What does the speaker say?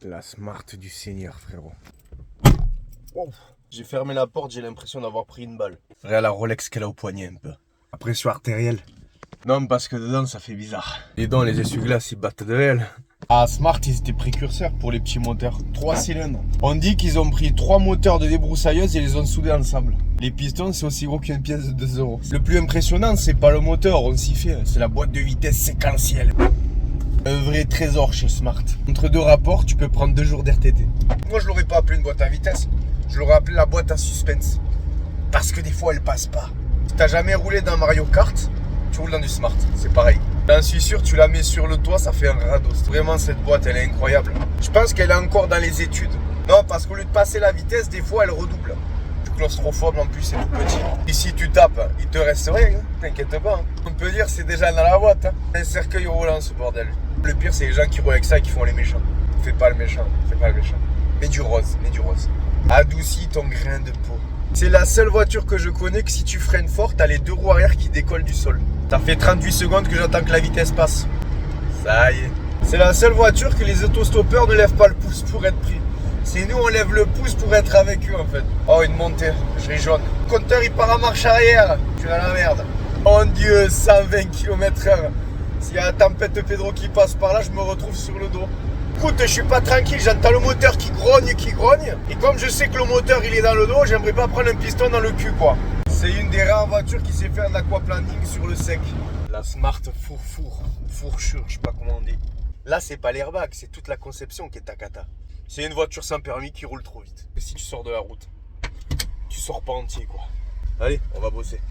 La Smart du Seigneur, frérot. Wow. J'ai fermé la porte, j'ai l'impression d'avoir pris une balle. Regarde la Rolex qu'elle a au poignet un peu. La pression artérielle. Non, parce que dedans, ça fait bizarre. Les dents, les essuie-glaces, ils battent de réel. Ah, Smart, ils étaient précurseurs pour les petits moteurs. 3 cylindres. On dit qu'ils ont pris 3 moteurs de débroussailleuse et les ont soudés ensemble. Les pistons, c'est aussi gros qu'une pièce de 2 euros. Le plus impressionnant, c'est pas le moteur, on s'y fait. C'est la boîte de vitesse séquentielle. Un vrai trésor chez Smart. Entre deux rapports, tu peux prendre 2 jours d'RTT. Moi, je l'aurais pas appelé une boîte à vitesse. Je l'aurais appelé la boîte à suspense. Parce que des fois, elle passe pas. Si t'as jamais roulé dans Mario Kart, tu roules dans du Smart, c'est pareil. J'en suis sûr, tu la mets sur le toit, ça fait un radeau. Vraiment, cette boîte, elle est incroyable. Je pense qu'elle est encore dans les études. Non, parce qu'au lieu de passer la vitesse, des fois, elle redouble. Tu claustrophobe, en plus, c'est tout petit. Et si tu tapes, il te reste rien, hein. T'inquiète pas. Hein. On peut dire c'est déjà dans la boîte. Hein. Un cercueil roulant, ce bordel. Le pire, c'est les gens qui roulent avec ça et qui font les méchants. Fais pas le méchant, fais pas le méchant. Mets du rose, mets du rose. Adoucis ton grain de peau. C'est la seule voiture que je connais que si tu freines fort, t'as les 2 roues arrière qui décollent du sol. Ça fait 38 secondes que j'attends que la vitesse passe. Ça y est. C'est la seule voiture que les autostoppeurs ne lèvent pas le pouce pour être pris. C'est nous, on lève le pouce pour être avec eux en fait. Oh, une montée, je ris jaune. Le compteur il part en marche arrière. Je suis dans la merde. Oh Dieu, 120 km/h. S'il y a la tempête Pedro qui passe par là, je me retrouve sur le dos. Écoute, je suis pas tranquille, j'entends le moteur qui grogne. Et comme je sais que le moteur il est dans le dos, j'aimerais pas prendre un piston dans le cul quoi. C'est une des rares voitures qui sait faire de l'aquaplaning sur le sec. La Smart fourchure, je sais pas comment on dit. Là c'est pas l'airbag, c'est toute la conception qui est takata. C'est une voiture sans permis qui roule trop vite. Et si tu sors de la route, tu sors pas entier quoi. Allez, on va bosser.